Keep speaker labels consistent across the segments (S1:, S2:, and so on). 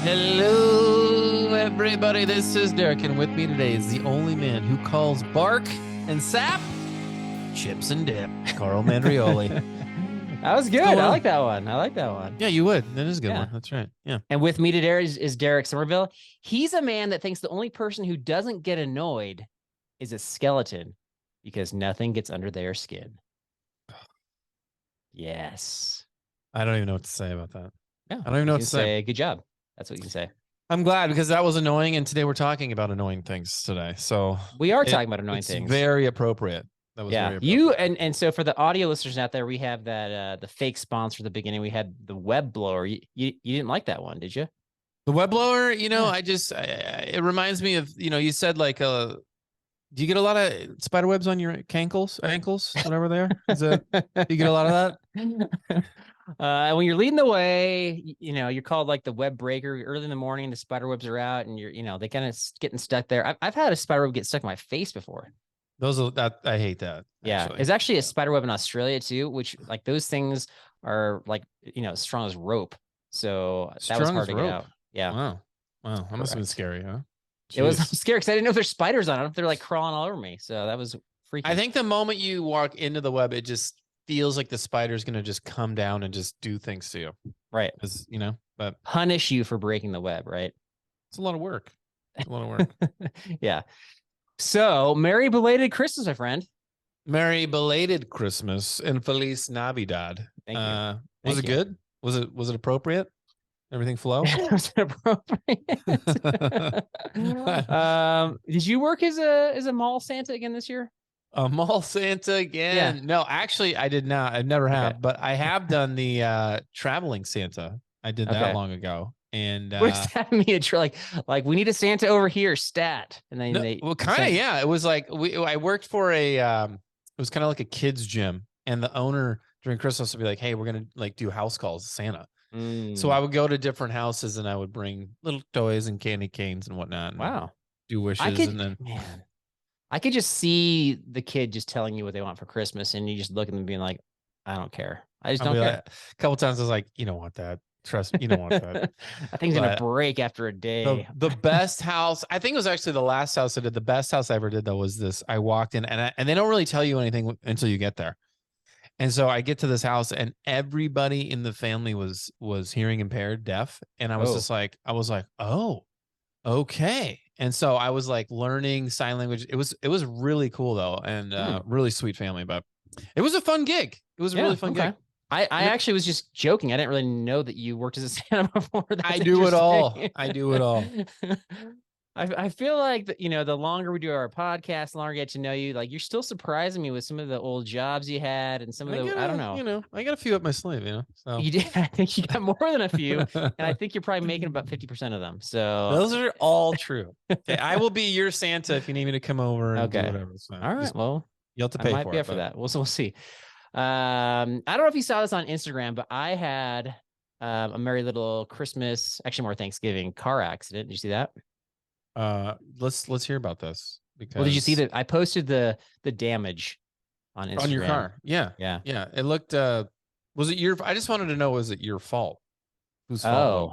S1: Hello, everybody. This is Derek, and with me today is the only man who calls bark and sap chips and dip, Carl Mandrioli.
S2: That was good. I like that one. I like that one.
S1: Yeah, you would. That is a good one. That's right. Yeah.
S2: And with me today is Derek Somerville. He's a man that thinks the only person who doesn't get annoyed is a skeleton because nothing gets under their skin. Yes.
S1: I don't even know what to say about that.
S2: Yeah.
S1: I don't even know what to say.
S2: Good job. That's what you can say.
S1: I'm glad because that was annoying, and today we're talking about annoying things today. So
S2: we are talking about annoying things.
S1: Very appropriate. That was very appropriate.
S2: You and so for the audio listeners out there, we have that the fake sponsor at the beginning. We had the web blower. You didn't like that one, did you?
S1: The web blower, it reminds me of, you said like do you get a lot of spider webs on your ankles, whatever they are? Do you get a lot of that?
S2: When you're leading the way, you're called like the web breaker. Early in the morning, the spider webs are out, and they kind of getting stuck there. I've had a spider web get stuck in my face before.
S1: I hate that.
S2: Yeah, it's actually a spider web in Australia too, which like those things are like as strong as rope. So that was hard to get out. Yeah.
S1: Wow. That must have been scary, huh? Jeez.
S2: It was scary because I didn't know if there's spiders on it. They're like crawling all over me. So that was freaky.
S1: I think the moment you walk into the web, it just feels like the spider's going to just come down and just do things to you.
S2: Right.
S1: But
S2: punish you for breaking the web, right?
S1: It's a lot of work.
S2: Yeah. So, merry belated Christmas, my friend.
S1: Merry belated Christmas and Feliz Navidad.
S2: Thank you.
S1: Was it good? Was it appropriate? Everything flow?
S2: Was it appropriate? Did you work as a mall Santa again this year?
S1: A mall Santa again? Yeah. No, actually, I did not. I never have, but I have done the traveling Santa. I did that long ago. And
S2: what does that mean? Like we need a Santa over here, stat. And then
S1: yeah. It was like I worked for it was kind of like a kids gym, and the owner during Christmas would be like, "Hey, we're gonna like do house calls to Santa." So I would go to different houses and I would bring little toys and candy canes and whatnot. And do wishes
S2: I could just see the kid just telling you what they want for Christmas, and you just look at them being like, "I don't care. I just don't care."
S1: Like, a couple times I was like, "You don't want that. Trust me, you don't want that."
S2: I think it's gonna break after a day.
S1: The best house, I think it was actually the last house I did. The best house I ever did though was this. I walked in and they don't really tell you anything until you get there. And so I get to this house and everybody in the family was hearing impaired, deaf, and I was just like, oh, okay. And so I was like learning sign language. It was really cool though, and really sweet family. But it was a fun gig. It was a really fun gig.
S2: I actually was just joking. I didn't really know that you worked as a Santa before.
S1: I do it all. I do it all.
S2: I feel like the longer we do our podcast, the longer I get to know you. Like you're still surprising me with some of the old jobs you had and some of I don't know.
S1: I got a few up my sleeve. So
S2: you did. I think you got more than a few, and I think you're probably making about 50% of them. So
S1: those are all true. Okay, I will be your Santa if you need me to come over and do whatever. So
S2: all right. Well,
S1: you'll have to pay
S2: for it. I might be up for that. We'll see. I don't know if you saw this on Instagram, but I had a merry little Christmas, actually more Thanksgiving car accident. Did you see that?
S1: Let's hear about this. Because
S2: did you see that I posted the damage on Instagram?
S1: On your car? Yeah. It looked. Was it your? I just wanted to know, was it your fault? Whose fault?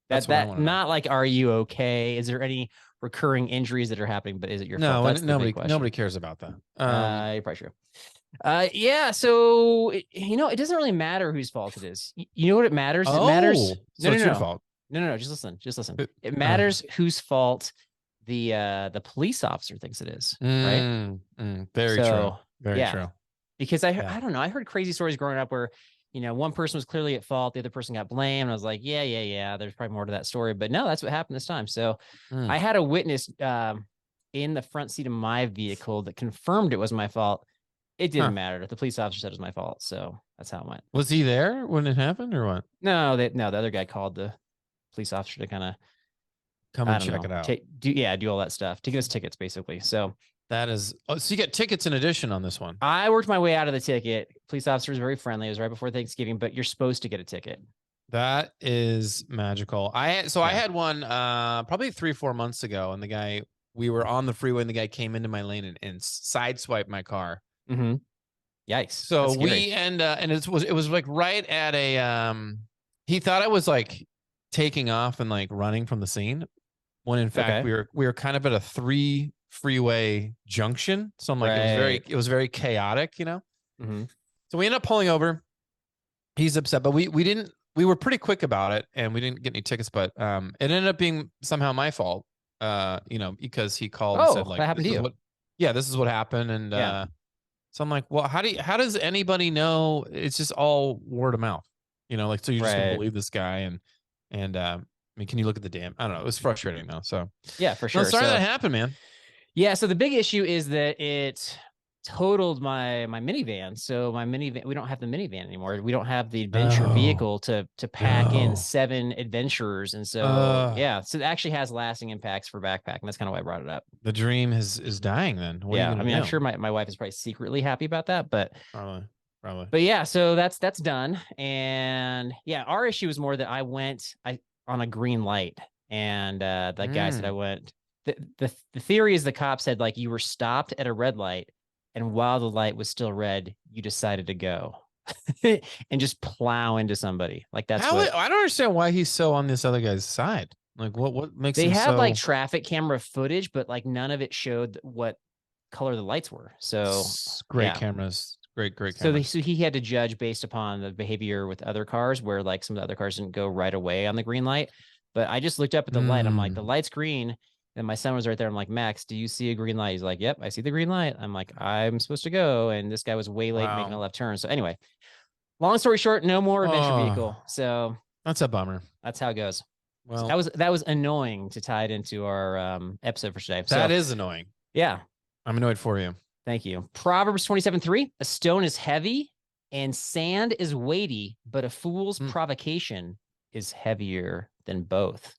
S2: That's that not like, are you okay? Is there any recurring injuries that are happening? But is it your fault? That's
S1: nobody cares about that.
S2: You're probably true. So it doesn't really matter whose fault it is. You know what it matters? It matters.
S1: So it's your fault.
S2: No. Just listen. It matters whose fault the police officer thinks it is. Right.
S1: Very true. Very true.
S2: Because I don't know. I heard crazy stories growing up where one person was clearly at fault, the other person got blamed. And I was like, yeah. There's probably more to that story, but no, that's what happened this time. So I had a witness in the front seat of my vehicle that confirmed it was my fault. It didn't matter. The police officer said it was my fault. So that's how it went.
S1: Was he there when it happened or what?
S2: No, the other guy called the police officer to kind of
S1: come and check it out.
S2: Do all that stuff. To give us tickets, basically. So
S1: that is, so you get tickets in addition on this one.
S2: I worked my way out of the ticket. Police officer was very friendly. It was right before Thanksgiving, but you're supposed to get a ticket.
S1: That is magical. I had one probably 3-4 months ago, and we were on the freeway and the guy came into my lane and sideswiped my car.
S2: Mm-hmm. Yikes.
S1: So and it was like right at a he thought I was like taking off and like running from the scene, when in fact
S2: Okay.
S1: we were kind of at a 3 freeway junction. So I'm like,
S2: Right.
S1: it was very chaotic,
S2: Mm-hmm.
S1: So we ended up pulling over. He's upset, but we were pretty quick about it, and we didn't get any tickets, but it ended up being somehow my fault, because he called and said
S2: Oh,
S1: like,
S2: that happened to you.
S1: this is what happened. And
S2: Yeah.
S1: so I'm like, well, how does anybody know? It's just all word of mouth, like, so you're just gonna
S2: Right.
S1: believe this guy. And I mean, can you look at the dam? I don't know. It was frustrating though. So
S2: Yeah, for
S1: no,
S2: sure.
S1: sorry
S2: So
S1: that happened, man.
S2: yeah, so the big issue is that it totaled my minivan. So my minivan, we don't have the minivan anymore. We don't have the adventure
S1: Oh
S2: vehicle to pack in
S1: no.
S2: 7 adventurers. And so
S1: Uh,
S2: yeah, so it actually has lasting impacts for backpacking. That's kind of why I brought it up.
S1: the dream is dying. Then what are you
S2: Yeah, I
S1: gonna
S2: mean, I'm
S1: do?
S2: sure my wife is probably secretly happy about that, but
S1: Probably.
S2: yeah, so that's done. And yeah, our issue is more that I went on a green light, and that guy said I went. The theory is the cop said like you were stopped at a red light, and while the light was still red, you decided to go and just plow into somebody. Like that's what
S1: I don't understand why he's so on this other guy's side. Like what makes
S2: they
S1: him
S2: had like
S1: so
S2: traffic camera footage, but like none of it showed what color the lights were. So
S1: great
S2: yeah.
S1: cameras. Great
S2: So
S1: cameras.
S2: he had to judge based upon the behavior with other cars, where like some of the other cars didn't go right away on the green light. But I just looked up at the light. I'm like, the light's green. And my son was right there. I'm like, Max, do you see a green light? He's like, yep, I see the green light. I'm like, I'm supposed to go. And this guy was way late making a
S1: Wow.
S2: left turn. So anyway, long story short, no more adventure vehicle.
S1: Oh,
S2: So
S1: that's a bummer.
S2: that's how it goes. So
S1: Well,
S2: that was annoying to tie it into our episode for today. So
S1: that is annoying.
S2: yeah,
S1: I'm annoyed for you.
S2: thank you. Proverbs 27:3, a stone is heavy and sand is weighty, but a fool's provocation is heavier than both.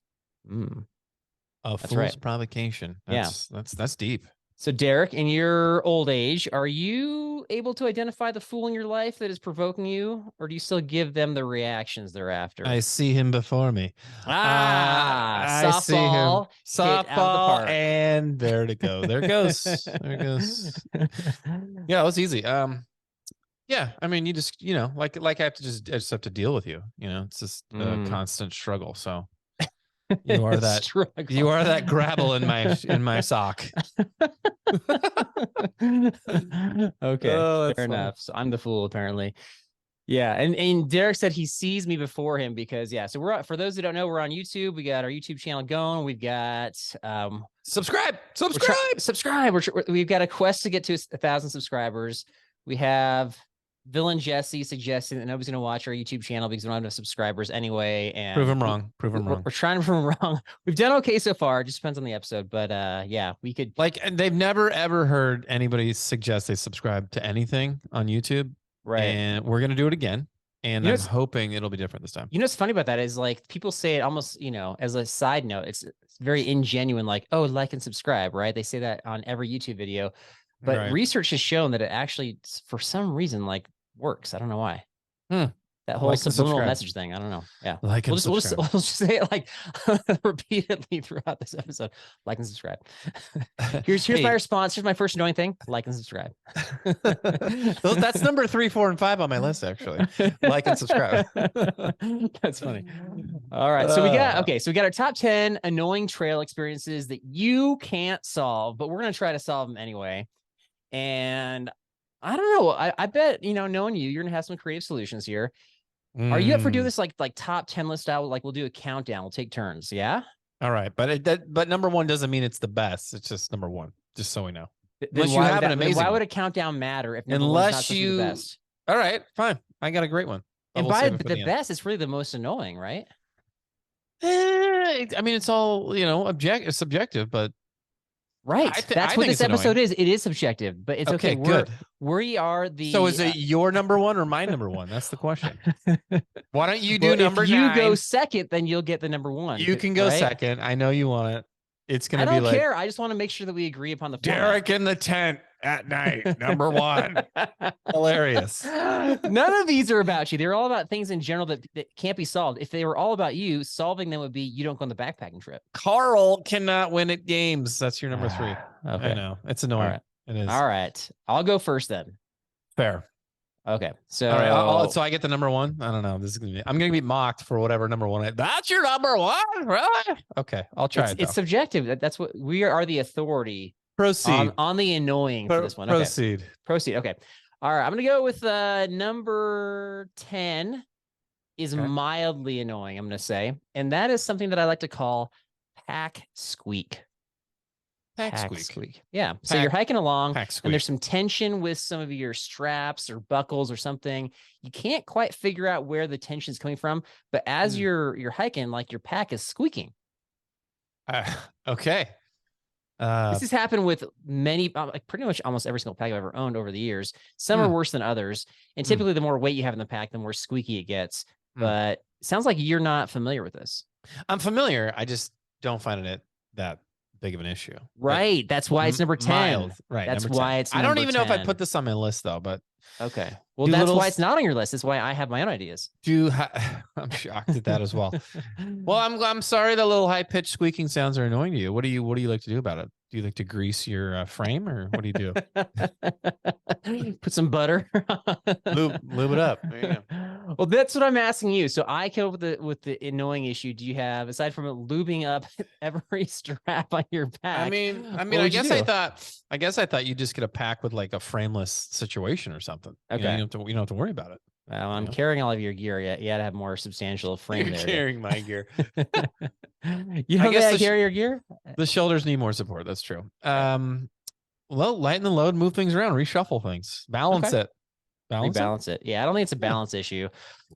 S1: A
S2: That's
S1: fool's
S2: right.
S1: provocation. That's deep.
S2: So Derek, in your old age, are you able to identify the fool in your life that is provoking you, or do you still give them the reactions they're after?
S1: I see him before me. I see him.
S2: Softball hit out of the
S1: Softball,
S2: park.
S1: and there it go. There it goes. There it goes. Yeah, it was easy. Yeah, I mean, you just, like I just have to deal with you. It's just a constant struggle. So you are that gravel in my sock.
S2: Okay,
S1: Oh,
S2: fair enough. So I'm the fool, apparently. Yeah, and Derek said he sees me before him because so we're for those who don't know, we're on YouTube. We got our YouTube channel going. We've got
S1: subscribe.
S2: We've got a quest to get to 1,000 subscribers. We have Villain Jesse suggesting that nobody's going to watch our YouTube channel because we don't have enough subscribers anyway. And
S1: Prove him wrong.
S2: We're trying to prove him wrong. We've done okay so far. It just depends on the episode. But yeah, we could
S1: and they've never ever heard anybody suggest they subscribe to anything on YouTube.
S2: Right.
S1: And we're going to do it again. And I'm hoping it'll be different this time.
S2: You know what's funny about that is like people say it almost, as a side note, it's very ingenuine, like, oh, like and subscribe, right? They say that on every YouTube video. But research has shown that it actually, for some reason, like works. I don't know why. That whole subliminal message thing. I don't know. Yeah.
S1: Like and subscribe.
S2: We'll just say it like repeatedly throughout this episode. Like and subscribe. Here's my response. Here's my first annoying thing. Like and subscribe.
S1: That's number 3, 4, and 5 on my list, actually. Like and subscribe.
S2: That's funny. All right. So we got our top 10 annoying trail experiences that you can't solve, but we're going to try to solve them anyway. And I don't know. I bet, knowing you're going to have some creative solutions here. Are you up for doing this like top 10 list style? Like we'll do a countdown. We'll take turns. Yeah.
S1: All right. But number 1 doesn't mean it's the best. It's just number 1, just so we know.
S2: Unless you have an amazing why would a countdown matter if unless you the best?
S1: All right, fine. I got a great one.
S2: And by the best, it's really the most annoying, right?
S1: I mean, it's all, subjective, but
S2: right. That's what this episode is. It is subjective, but it's okay.
S1: Good.
S2: We are the.
S1: So is it your number 1 or my number 1? That's the question. Why don't you do number 9?
S2: If you go second, then you'll get the number 1.
S1: You can go second. I know you want it. It's going to be like.
S2: I don't care. I just want to make sure that we agree upon the format.
S1: Derek in the tent at night, number 1. Hilarious.
S2: None of these are about you. They're all about things in general that can't be solved. If they were all about you, solving them would be you don't go on the backpacking trip.
S1: Carl cannot win at games. That's your number 3.
S2: Okay.
S1: I know. It's annoying.
S2: Right.
S1: It is.
S2: All right. I'll go first then.
S1: Fair.
S2: Okay. So,
S1: all right. So I get the number one. I don't know. This is gonna be. I'm gonna be mocked for whatever number one. That's your number one, really? Okay, I'll try it though.
S2: It's subjective. That's what we are the authority
S1: Proceed.
S2: on the annoying for this one. Okay.
S1: Proceed.
S2: Okay. All right. I'm gonna go with number 10 is mildly annoying, I'm gonna say. And that is something that I like to call pack squeak. Pack squeak. Yeah. So you're hiking along and there's some tension with some of your straps or buckles or something. You can't quite figure out where the tension is coming from, but as you're hiking, like your pack is squeaking.
S1: Okay.
S2: This has happened with many, like pretty much almost every single pack I've ever owned over the years. Some are worse than others. And typically the more weight you have in the pack, the more squeaky it gets. But it sounds like you're not familiar with this.
S1: I'm familiar. I just don't find it that big of an issue.
S2: Right. That's why it's number 10.
S1: Mild. Right.
S2: That's why it's
S1: I don't even know if I
S2: 10.
S1: put this on my list though, but
S2: okay. Well, that's why it's not on your list. That's why I have my own ideas.
S1: I'm shocked at that as well. Well, I'm sorry that little high pitched squeaking sounds are annoying to you. What do you like to do about it? Do you like to grease your frame, or what do you do?
S2: Put some butter.
S1: lube it up. There you go.
S2: Well, that's what I'm asking you. So I came up with the annoying issue. Do you have, aside from lubing up every strap on your pack?
S1: I guess I thought you'd just get a pack with like a frameless situation or something.
S2: Okay.
S1: You don't have to worry about it.
S2: Well, I'm carrying all of your gear. You had to have more substantial frame there.
S1: Carrying my gear.
S2: You know, I carry your gear.
S1: The shoulders need more support. That's true. Well, lighten the load, move things around, reshuffle things, balance it.
S2: Rebalance it. Yeah, I don't think it's a balance issue.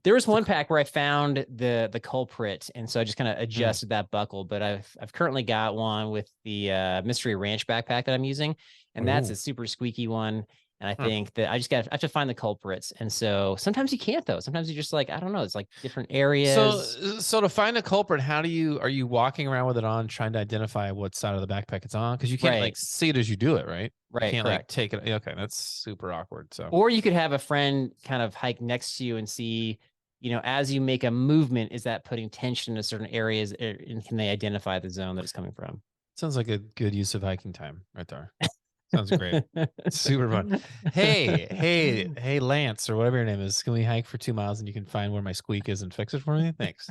S2: There was one pack where I found the culprit, and so I just kind of adjusted that buckle. But I've currently got one with the Mystery Ranch backpack that I'm using, and that's a super squeaky one. And I think that I have to find the culprits. And so sometimes you can't though. Sometimes you just like, I don't know. It's like different areas.
S1: So to find a culprit, are you walking around with it on, trying to identify what side of the backpack it's on? Because you can't like see it as you do it, right?
S2: Right.
S1: You can't like take it. Okay, that's super awkward. So,
S2: or you could have a friend kind of hike next to you and see, as you make a movement, is that putting tension in certain areas, and can they identify the zone that it's coming from?
S1: Sounds like a good use of hiking time right there. Sounds great. Super fun. Hey, Lance, or whatever your name is. Can we hike for 2 miles and you can find where my squeak is and fix it for me? Thanks.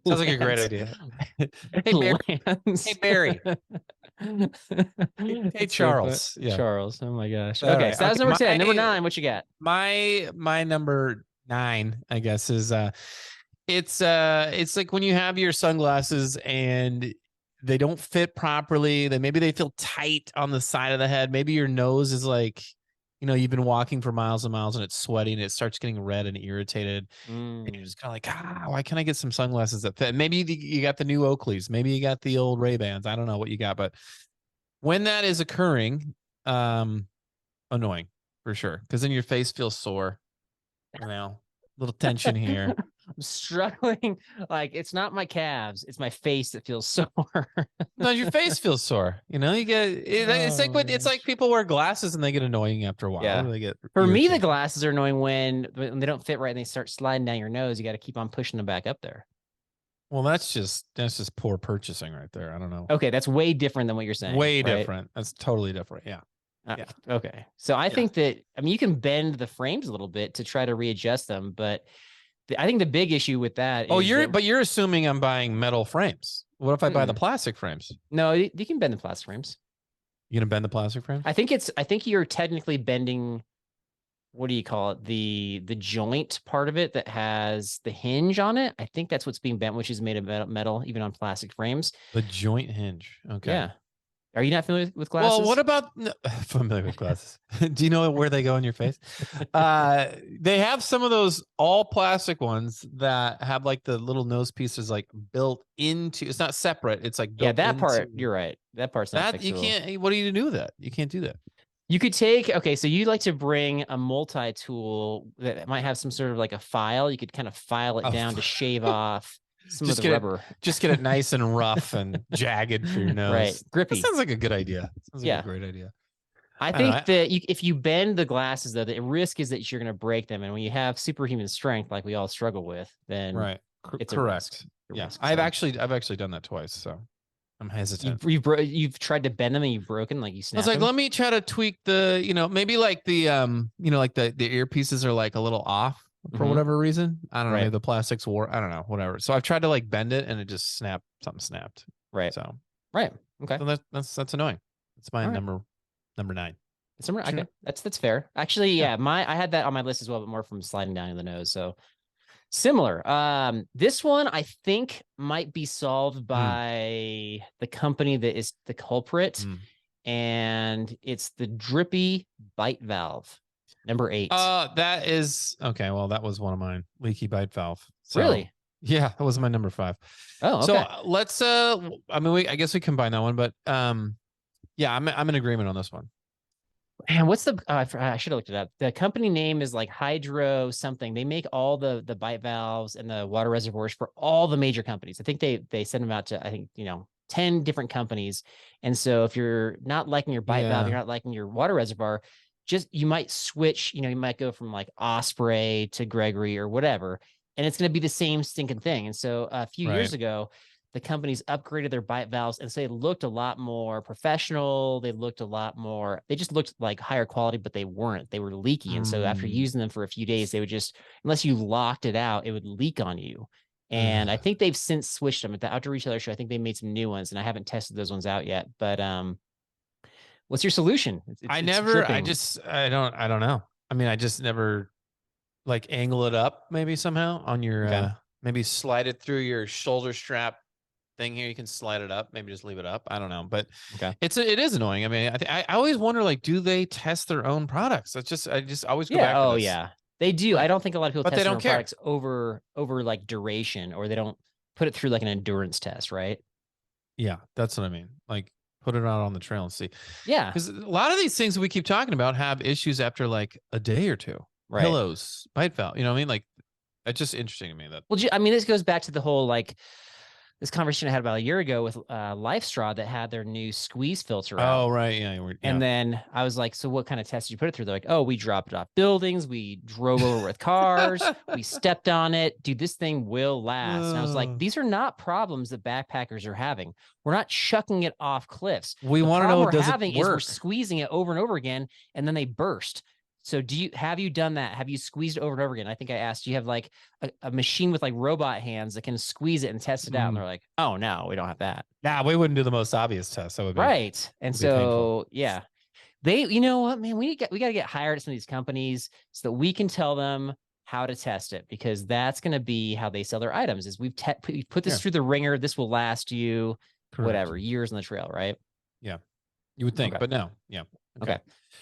S1: Sounds like a great idea. Hey, Barry. Hey, Charles.
S2: Yeah. Charles. Oh my gosh. Okay, so that's number 10. Number 9, what you got?
S1: My number 9, I guess, is it's like when you have your sunglasses and they don't fit properly. Maybe they feel tight on the side of the head. Maybe your nose is like, you've been walking for miles and miles and it's sweaty and it starts getting red and irritated. And you're just kind of like, why can't I get some sunglasses that fit? Maybe you got the new Oakleys. Maybe you got the old Ray-Bans. I don't know what you got, but when that is occurring, annoying for sure. Because then your face feels sore. Little tension here.
S2: I'm struggling. Like, it's not my calves, it's my face that feels sore.
S1: No, your face feels sore. You get it's like people wear glasses and they get annoying after a while.
S2: Yeah.
S1: They get
S2: for me, the glasses are annoying when they don't fit right and they start sliding down your nose. You got to keep on pushing them back up there.
S1: Well, that's just poor purchasing right there. I don't know.
S2: Okay, that's way different than what you're saying.
S1: Way different. That's totally different. Yeah.
S2: Yeah. Okay. So I think that, you can bend the frames a little bit to try to readjust them, but I think the big issue with that
S1: but you're assuming I'm buying metal frames. What if I buy the plastic frames?
S2: No, you can bend the plastic frames.
S1: You gonna bend the plastic frames?
S2: I think you're technically bending, what do you call it? The joint part of it that has the hinge on it. I think that's what's being bent, which is made of metal, even on plastic frames.
S1: The joint hinge. Okay.
S2: Yeah. Are you not familiar with glasses?
S1: Well, what about familiar with glasses? Do you know where they go in your face? They have some of those all plastic ones that have like the little nose pieces like built into. It's not separate. It's like built
S2: that part. You're right. That part's not fixable.
S1: You can't. What do you do with that? You can't do that.
S2: You could take. Okay, so you like to bring a multi-tool that might have some sort of like a file. You could kind of file it down to shave off some of the rubber.
S1: Just get it nice and rough and jagged for your nose.
S2: Right. Grippy.
S1: That sounds like a good idea. Sounds like a great idea.
S2: I think that if you bend the glasses, though, the risk is that you're going to break them. And when you have superhuman strength, like we all struggle with, then
S1: right.
S2: It's
S1: correct.
S2: A risk.
S1: I've actually done that twice. So I'm hesitant.
S2: You've tried to bend them and you've broken, like you
S1: I was
S2: snapped
S1: like,
S2: them?
S1: let me try to tweak the, maybe like the, like the earpieces are like a little off for
S2: Mhm.
S1: whatever reason. I don't know.
S2: Right.
S1: Maybe the plastic's wore. I don't know. Whatever. So I've tried to like bend it and it just snapped. Something snapped.
S2: Right.
S1: So,
S2: Right. Okay.
S1: so that's annoying. That's my
S2: All right.
S1: number 9.
S2: Okay. That's fair. Actually,
S1: Yeah.
S2: yeah, I had that on my list as well, but more from sliding down in the nose. So similar. This one I think might be solved by the company that is the culprit, and it's the drippy bite valve. Number 8.
S1: That is okay. Well, that was one of mine. Leaky bite valve. So,
S2: really?
S1: yeah, that was my number 5.
S2: Oh, okay.
S1: So let's. I mean, I guess we combine that one, but yeah, I'm in agreement on this one.
S2: And what's the? I should have looked it up. The company name is like Hydro something. They make all the bite valves and the water reservoirs for all the major companies. I think they send them out to 10 different companies. And so if you're not liking your bite valve, you're not liking your water reservoir, you might switch. You might go from like Osprey to Gregory or whatever, and it's going to be the same stinking thing. And so a few years ago, the companies upgraded their bite valves, and so they looked a lot more professional. They just looked like higher quality, but they weren't. They were leaky. And so after using them for a few days, they would just, unless you locked it out, it would leak on you. And I think they've since switched them at the outdoor retailer show. I think they made some new ones, and I haven't tested those ones out yet. But what's your solution?
S1: I don't know. I mean, I just never like angle it up maybe somehow on your, maybe slide it through your shoulder strap thing here. You can slide it up, maybe just leave it up. I don't know, but it is annoying. I mean, I always wonder, like, do they test their own products? I just always go back to this.
S2: Yeah, they do. I don't think a lot of people
S1: but
S2: test
S1: they
S2: their
S1: don't
S2: own
S1: care.
S2: products over like duration, or they don't put it through like an endurance test, right?
S1: Yeah, that's what I mean. Like, put it out on the trail and see.
S2: Yeah,
S1: because a lot of these things that we keep talking about have issues after like a day or two.
S2: right.
S1: Pillows, bite valve. You know what I mean? Like, it's just interesting to me that.
S2: Well, I mean, this goes back to the whole like this conversation I had about a year ago with Life Straw that had their new squeeze filter out.
S1: Oh, right. Yeah.
S2: And then I was like, so what kind of test did you put it through? They're like, oh, we dropped it off buildings. We drove over with cars. We stepped on it. Dude, this thing will last. And I was like, these are not problems that backpackers are having. We're not chucking it off cliffs.
S1: We want to know, does it work?
S2: We're squeezing it over and over again, and then they burst. So have you done that? Have you squeezed it over and over again? I think I asked, do you have like a machine with like robot hands that can squeeze it and test it out? And they're like, oh no, we don't have that.
S1: Nah, we wouldn't do the most obvious test. That would be
S2: right. And so painful. Yeah, you know what, man, we got to get hired at some of these companies so that we can tell them how to test it, because that's going to be how they sell their items. Is we've put this through the ringer. This will last you whatever years on the trail, right?
S1: Yeah, you would think, but no. Yeah.
S2: Okay.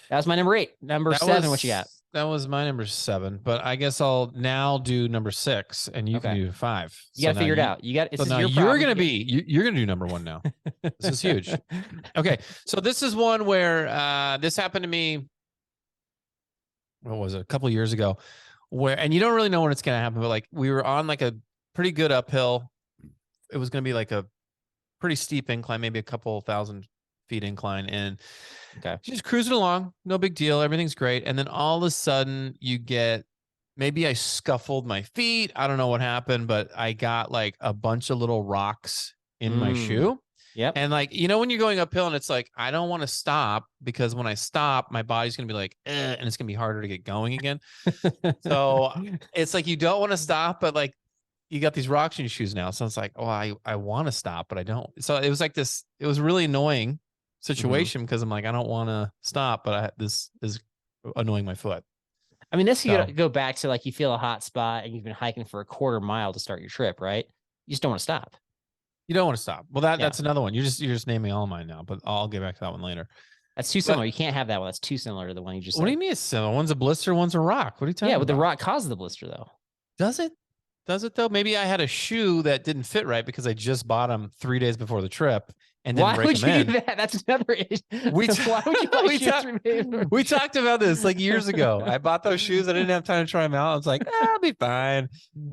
S2: That was my number 8. Number 7, what you got?
S1: That was my number 7, but I guess I'll now do number 6, and you can do 5.
S2: You got to figure it out. You got.
S1: So now you're gonna do number 1 now. This is huge. Okay, so this is one where this happened to me. What was it? A couple of years ago, and you don't really know when it's gonna happen, but like we were on like a pretty good uphill. It was gonna be like a pretty steep incline, maybe a couple 1,000 feet incline, and just cruising along, no big deal, everything's great. And then all of a sudden you get, maybe I scuffled my feet, I don't know what happened, but I got like a bunch of little rocks in my shoe.
S2: Yep.
S1: And like, when you're going uphill and it's like, I don't want to stop, because when I stop, my body's gonna be like, and it's gonna be harder to get going again. So it's like, you don't want to stop, but like you got these rocks in your shoes now. So it's like, oh, I want to stop, but I don't. So it was like this, it was really annoying situation, because I'm like, I don't want to stop, but this is annoying my foot.
S2: I mean, this could go back to like, you feel a hot spot and you've been hiking for a quarter mile to start your trip, right? You just don't want to stop.
S1: You don't want to stop. Well, that's another one. You're just naming all of mine now, but I'll get back to that one later.
S2: That's too similar. You can't have that one. That's too similar to the one you just said.
S1: What do you mean it's similar? One's a blister, one's a rock. What are you talking about?
S2: Yeah, but the rock causes the blister though.
S1: Does it? Does it though? Maybe I had a shoe that didn't fit right because I just bought them 3 days before the trip. And then
S2: why would you do that? That's another issue. Why would you buy
S1: we talked about this like years ago. I bought those shoes. I didn't have time to try them out. I was like, I'll be fine.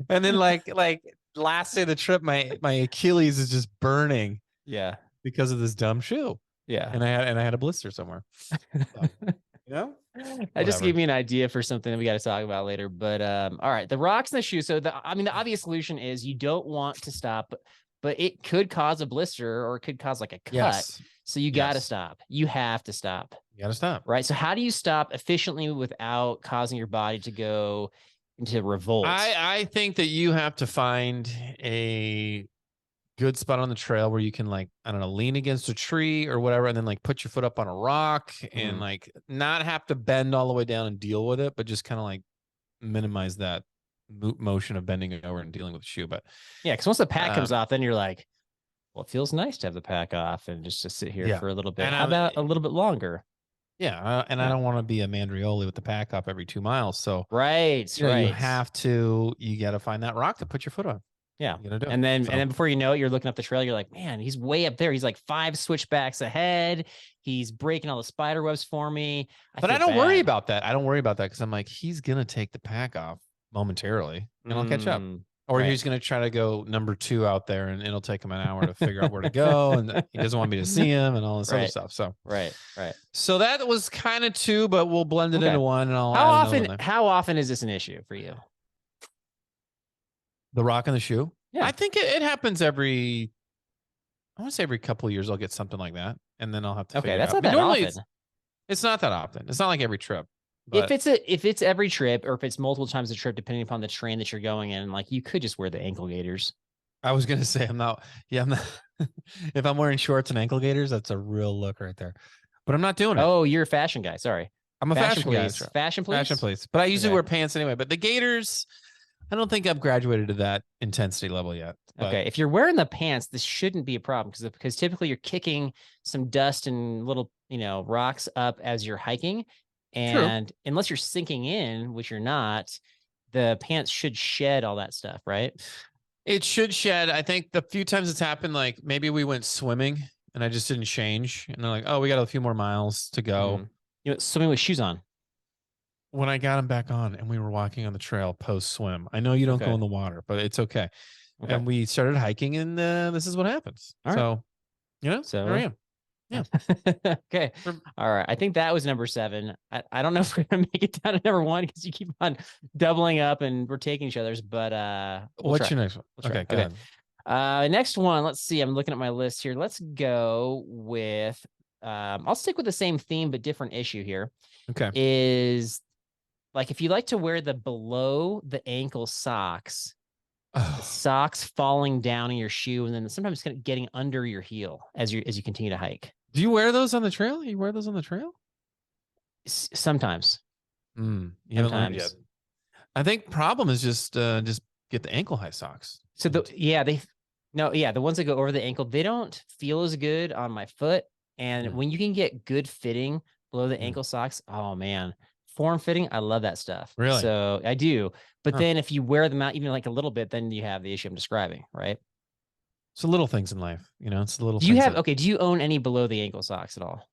S1: And then like last day of the trip, my Achilles is just burning.
S2: Yeah.
S1: Because of this dumb shoe.
S2: Yeah.
S1: And I had a blister somewhere. So,
S2: that just gave me an idea for something that we got to talk about later. But all right, the rocks in the shoe. So the obvious solution is you don't want to stop. but it could cause a blister or it could cause like a cut.
S1: Yes.
S2: So you got to stop. You have to stop.
S1: You got to stop.
S2: Right. So how do you stop efficiently without causing your body to go into revolt?
S1: I think that you have to find a good spot on the trail where you can, like, I don't know, lean against a tree or whatever, and then like put your foot up on a rock and like not have to bend all the way down and deal with it, but just kind of like minimize that motion of bending over and dealing with the shoe. But
S2: yeah, because once the pack comes off, then you're like, well, it feels nice to have the pack off and just to sit here for a little bit. And how about a little bit longer?
S1: Yeah, and I don't want to be a mandrioli with the pack up every 2 miles. So
S2: you
S1: got to find that rock to put your foot on.
S2: Yeah. And then before you know it, you're looking up the trail. You're like, man, he's way up there. He's like 5 switchbacks ahead. He's breaking all the spider webs for me.
S1: But I don't worry about that. I don't worry about that because I'm like, he's going to take the pack off momentarily and I'll catch up. Or he's going to try to go number 2 out there and it'll take him an hour to figure out where to go. And he doesn't want me to see him and all this other stuff. So,
S2: right.
S1: So that was kind of 2, but we'll blend it into 1. And
S2: how often is this an issue for you?
S1: The rock in the shoe?
S2: Yeah.
S1: I think it happens every couple of years. I'll get something like that. And then I'll have to figure it out.
S2: That's not that often.
S1: It's not that often. It's not like every trip. But
S2: if it's every trip or if it's multiple times a trip, depending upon the terrain that you're going in, like you could just wear the ankle gaiters.
S1: I was going to say, I'm not. If I'm wearing shorts and ankle gaiters, that's a real look right there. But I'm not doing it.
S2: Oh, you're a fashion guy. Sorry.
S1: I'm a fashion
S2: police.
S1: guy.
S2: Fashion police?
S1: Fashion police. But I usually wear pants anyway. But the gaiters, I don't think I've graduated to that intensity level yet. But
S2: okay. If you're wearing the pants, this shouldn't be a problem because typically you're kicking some dust and little, rocks up as you're hiking. And unless you're sinking in, which you're not, the pants should shed all that stuff, right?
S1: It should shed. I think the few times it's happened, like maybe we went swimming and I just didn't change. And they're like, oh, we got a few more miles to go.
S2: Swimming with shoes on.
S1: When I got them back on and we were walking on the trail post swim, I know you don't go in the water, but it's okay. And we started hiking and this is what happens. So here I am. Yeah.
S2: Okay. All right. I think that was number 7. I don't know if we're gonna make it down to number 1 because you keep on doubling up and we're taking each other's. But
S1: what's your next one? Okay. Go
S2: ahead. Next one. Let's see. I'm looking at my list here. Let's go with. I'll stick with the same theme but different issue here.
S1: Okay.
S2: Is like if you like to wear the below the ankle socks. The socks falling down in your shoe and then sometimes kind of getting under your heel as you continue to hike.
S1: Do you wear those on the trail? You wear those on the trail?
S2: Sometimes.
S1: You haven't learned yet. I think problem is just get the ankle high socks.
S2: So the ones that go over the ankle, they don't feel as good on my foot. And when you can get good fitting below the ankle socks, oh man, form fitting, I love that stuff.
S1: Really?
S2: So I do. But then if you wear them out even like a little bit, then you have the issue I'm describing, right?
S1: It's the little things in life, it's the little.
S2: Do you own any below the ankle socks at all?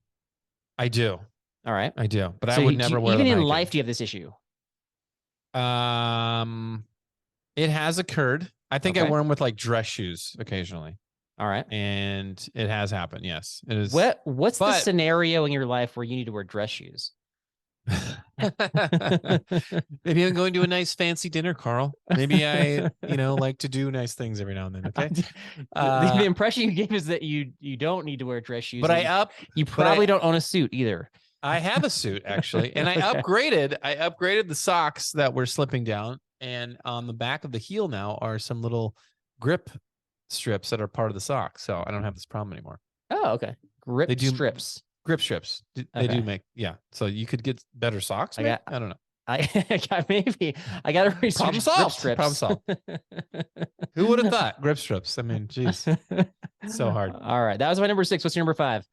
S1: I do.
S2: All right.
S1: I do, but I would never wear them.
S2: Even in life, do you have this issue?
S1: It has occurred. I think I wear them with like dress shoes occasionally.
S2: All right.
S1: And it has happened. Yes, it is.
S2: What's the scenario in your life where you need to wear dress shoes?
S1: Maybe I'm going to a nice fancy dinner, Carl. Maybe I, like to do nice things every now and then. Okay.
S2: The impression you gave is that you don't need to wear dress shoes.
S1: But
S2: you probably don't own a suit either.
S1: I have a suit actually, and I upgraded the socks that were slipping down, and on the back of the heel now are some little grip strips that are part of the sock. So I don't have this problem anymore.
S2: Oh, okay. Grip strips.
S1: Grip strips. They do make, so you could get better socks. I don't know.
S2: I got to research
S1: problem solved.
S2: Grip strips.
S1: Problem solved. Who would have thought grip strips? I mean, geez, so hard.
S2: All right, that was my number 6. What's your number 5?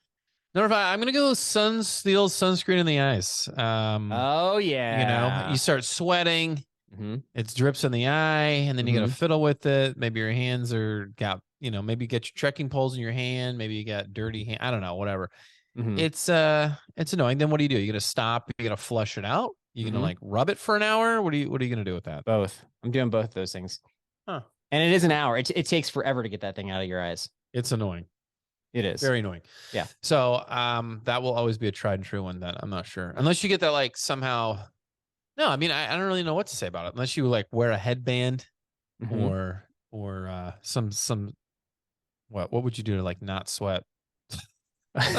S1: Number 5, I'm gonna go the old sunscreen in the eyes.
S2: Oh yeah.
S1: You start sweating. It drips in the eye, and then you got to fiddle with it. Maybe your hands maybe you get your trekking poles in your hand. Maybe you got dirty hand. I don't know, whatever. It's annoying. Then what do? You got to stop. You got to flush it out. You gonna like rub it for an hour? What are you gonna do with that?
S2: Both. I'm doing both of those things. And it is an hour. It takes forever to get that thing out of your eyes.
S1: It's annoying.
S2: It is
S1: very annoying.
S2: Yeah.
S1: So that will always be a tried and true one. That I'm not sure unless you get that like somehow. No, I mean I don't really know what to say about it unless you like wear a headband or some What would you do to like not sweat?
S2: How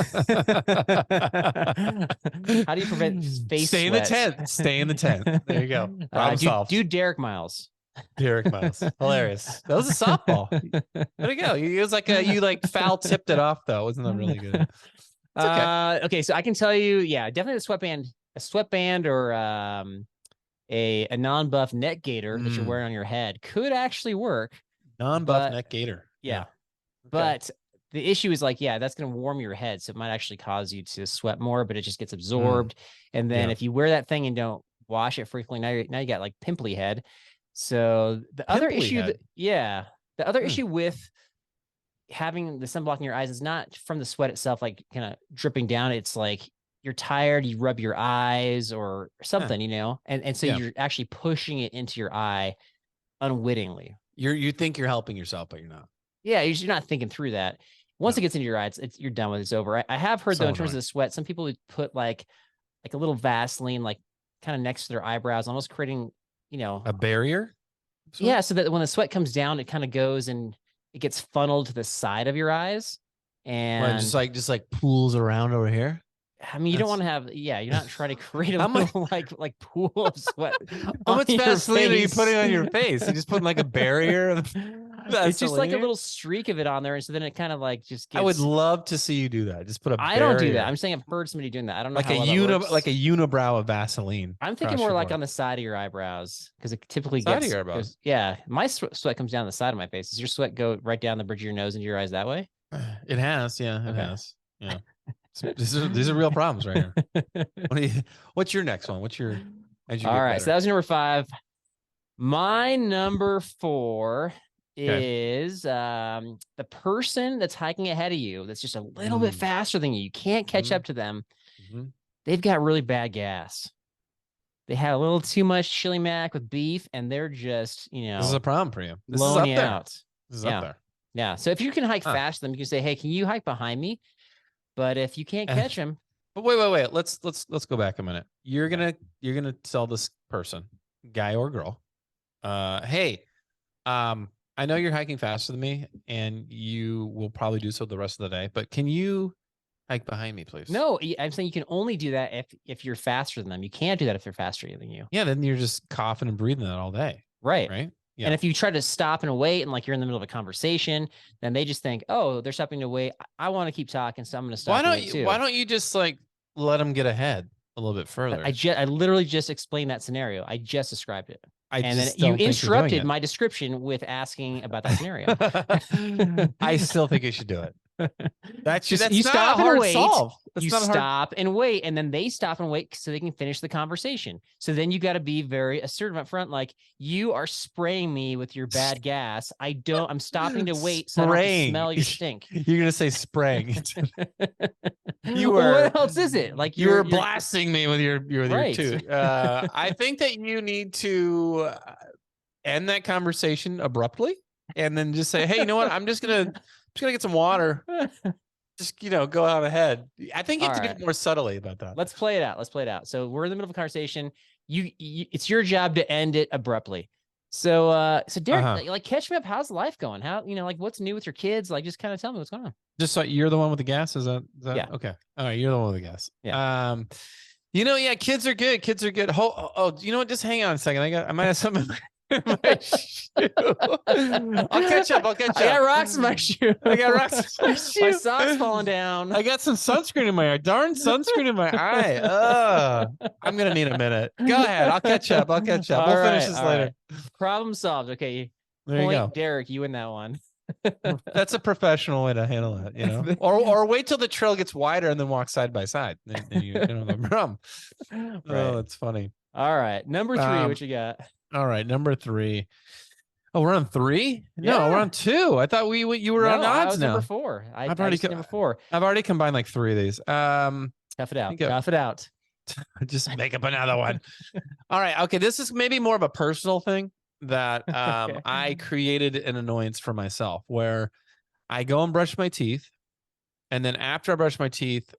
S2: do you prevent face
S1: Stay in the
S2: sweat?
S1: tent. Stay in the tent. There you go. Problem solved.
S2: Do Derek Miles.
S1: Derek Miles. Hilarious. That was a softball. There you go. It was like you like foul tipped it off though. Wasn't that really good? It's okay.
S2: Okay, so I can tell you, yeah, definitely a sweatband or a non-buff neck gaiter that you're wearing on your head could actually work.
S1: Non-buff neck gaiter.
S2: Yeah. Okay. But the issue is like, yeah, that's going to warm your head. So it might actually cause you to sweat more, but it just gets absorbed. And then if you wear that thing and don't wash it frequently, now you got like pimply head. So the other issue, the other issue with having the sunblock in your eyes is not from the sweat itself, like kind of dripping down. It's like you're tired, you rub your eyes or something, you know, and so you're actually pushing it into your eye unwittingly.
S1: You think you're helping yourself, but you're not.
S2: Yeah, you're not thinking through that. Once it gets into your eye, you're done with it. It's over. I have heard though, in terms of the sweat, some people would put like a little Vaseline, like kind of next to their eyebrows, almost creating, you know,
S1: a barrier.
S2: Yeah, so that when the sweat comes down, it kind of goes and it gets funneled to the side of your eyes, and
S1: just like pools around over here.
S2: I mean, you don't want to have, you're not trying to create a little like pool of sweat.
S1: How much Vaseline are you putting on your face? You just putting like a barrier of
S2: it's just like a little streak of it on there, and so then it kind of like just gets...
S1: I would love to see you do that. Just put a barrier.
S2: I don't do that. I'm saying I've heard somebody doing that. I don't know
S1: like
S2: how that works.
S1: Like a unibrow of Vaseline.
S2: I'm thinking more like on the side of your eyebrows, because it typically
S1: gets... Side of your eyebrows?
S2: Yeah. My sweat comes down the side of my face. Does your sweat go right down the bridge of your nose into your eyes that way?
S1: It has. Yeah, it has. Yeah. These are real problems right here. What's your next one? All right.
S2: So that was number 5. My number 4 is the person that's hiking ahead of you that's just a little bit faster than you. You can't catch up to them. They've got really bad gas. They had a little too much chili mac with beef, and they're just, you know,
S1: this is a problem for you. This
S2: blowing you out.
S1: This is up there.
S2: Yeah. So if you can hike fast them, you can say, hey, can you hike behind me? But if you can't catch them.
S1: But wait. Let's go back a minute. You're gonna tell this person, guy or girl, hey, I know you're hiking faster than me, and you will probably do so the rest of the day, but can you hike behind me, please?
S2: No, I'm saying you can only do that if you're faster than them. You can't do that if they're faster than you.
S1: Yeah, then you're just coughing and breathing that all day.
S2: Right. Yeah. And if you try to stop and wait, and like you're in the middle of a conversation, then they just think, oh, they're stopping to wait. I want to keep talking, so I'm going to stop.
S1: Why don't you just like let them get ahead a little bit further?
S2: I literally just explained that scenario. I just described it. And then you interrupted my description with asking about that scenario.
S1: I still think you should do it. That's
S2: you stop and wait. You stop and wait, and then they stop and wait so they can finish the conversation. So then you got to be very assertive up front, like, you are spraying me with your bad gas. I'm stopping to wait so I don't have to smell your stink.
S1: You're gonna say spraying.
S2: What else is it? Like
S1: you're blasting me with your tooth. I think that you need to end that conversation abruptly, and then just say, hey, you know what? I'm just gonna get some water. Just, go out ahead. I think you have to do it more subtly about that.
S2: Let's play it out. So we're in the middle of a conversation. It's your job to end it abruptly. So Derek, like, catch me up. How's life going? How, like, what's new with your kids? Like, just kind of tell me what's going on.
S1: Just so you're the one with the gas. Is that
S2: yeah?
S1: Okay. All right. You're the one with the gas.
S2: Yeah.
S1: Kids are good. Kids are good. You know what? Just hang on a second. I might have something in my shoe. I'll catch up. I
S2: got rocks in my shoe. My sock's falling down.
S1: I got some sunscreen in my eye. Darn sunscreen in my eye. I'm gonna need a minute. Go ahead. I'll catch up. We'll finish this later.
S2: Right. Problem solved. Okay.
S1: There you go.
S2: Derek, you win that one.
S1: That's a professional way to handle it, or wait till the trail gets wider and then walk side by side. Then you don't have a problem. Right. Oh, it's funny.
S2: All right. Number 3, what you got?
S1: All right, number 3. Oh, we're on 3? No, we're on 2. I thought you were on odds now.
S2: Number 4. I've already number 4.
S1: I've already combined like 3 of these.
S2: Tough it out. Tough it out.
S1: Just make up another one. All right. Okay. This is maybe more of a personal thing that I created an annoyance for myself, where I go and brush my teeth, and then after I brush my teeth,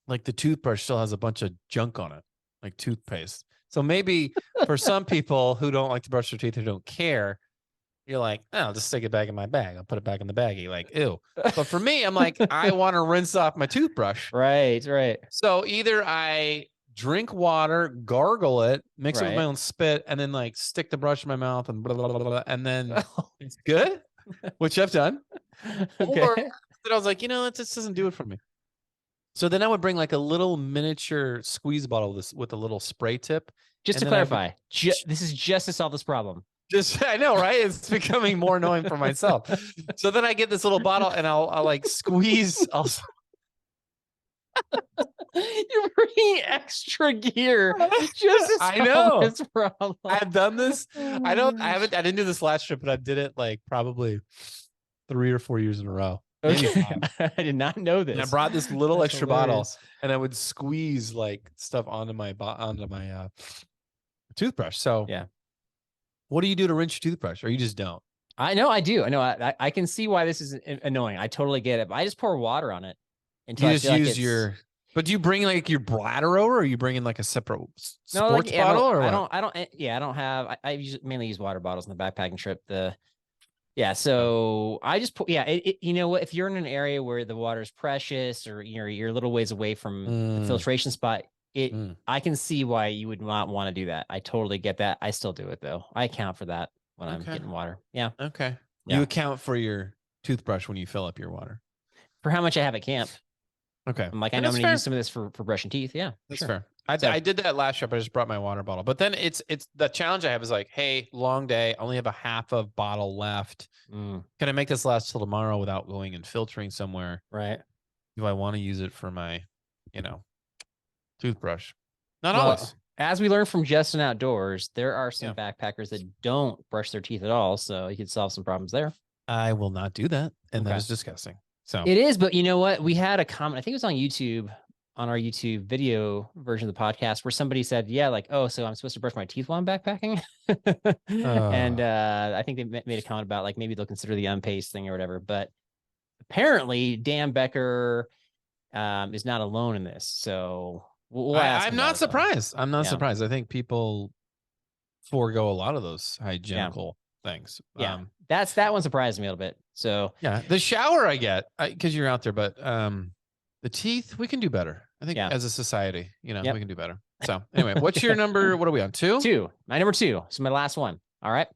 S1: like the toothbrush still has a bunch of junk on it, like toothpaste. So maybe for some people who don't like to brush their teeth or don't care, you're like, oh, I'll just stick it back in my bag. I'll put it back in the baggie. Like, ew. But for me, I'm like, I want to rinse off my toothbrush.
S2: Right.
S1: So either I drink water, gargle it, mix it with my own spit, and then like stick the brush in my mouth and blah, blah, blah, blah, and then it's good, which I've done.
S2: Okay.
S1: Or I was like, it just doesn't do it for me. So then I would bring like a little miniature squeeze bottle with a little spray tip.
S2: Just to clarify, this is just to solve this problem.
S1: I know, right? It's becoming more annoying for myself. So then I get this little bottle and I'll like squeeze.
S2: You're bringing extra gear just to solve this problem.
S1: I've done this. I didn't do this last trip, but I did it like probably 3 or 4 years in a row.
S2: Okay. I did not know this.
S1: And I brought this little extra bottle, and I would squeeze like stuff onto my toothbrush. So
S2: yeah,
S1: what do you do to rinse your toothbrush, or you just don't?
S2: I know I do. I know I can see why this is annoying. I totally get it. But I just pour water on it until
S1: you just use your. But do you bring like your bladder over, or are you bringing like a separate sports bottle, or what?
S2: I don't have. I mainly use water bottles in the backpacking trip. So I just put, you know what, if you're in an area where the water is precious, or you're a little ways away from the filtration spot, I can see why you would not want to do that. I totally get that. I still do it though. I account for that when I'm getting water. Yeah.
S1: Okay.
S2: Yeah.
S1: You account for your toothbrush when you fill up your water.
S2: For how much I have at camp.
S1: Okay.
S2: I'm like, I know I'm going to use some of this for brushing teeth. Yeah.
S1: That's fair. I did that last trip. I just brought my water bottle, but then it's the challenge I have is like, hey, long day. I only have a half of bottle left. Can I make this last till tomorrow without going and filtering somewhere?
S2: Right.
S1: Do I want to use it for my, toothbrush? Not always.
S2: As we learned from Justin Outdoors, there are some backpackers that don't brush their teeth at all. So you could solve some problems there.
S1: I will not do that. And that is disgusting. So
S2: it is, but you know what? We had a comment, I think it was on YouTube, on our YouTube video version of the podcast, where somebody said, yeah, like, oh, so I'm supposed to brush my teeth while I'm backpacking. And I think they made a comment about like, maybe they'll consider the unpaced thing or whatever. But apparently Dan Becker is not alone in this. So
S1: I'm not surprised. I'm not surprised. I think people forego a lot of those hygienical things.
S2: Yeah. That one surprised me a little bit. So
S1: yeah, the shower I get because you're out there, but the teeth, we can do better. I think as a society, we can do better. So anyway, what's your number? What are we on? 2?
S2: My number 2. So my last one. All right.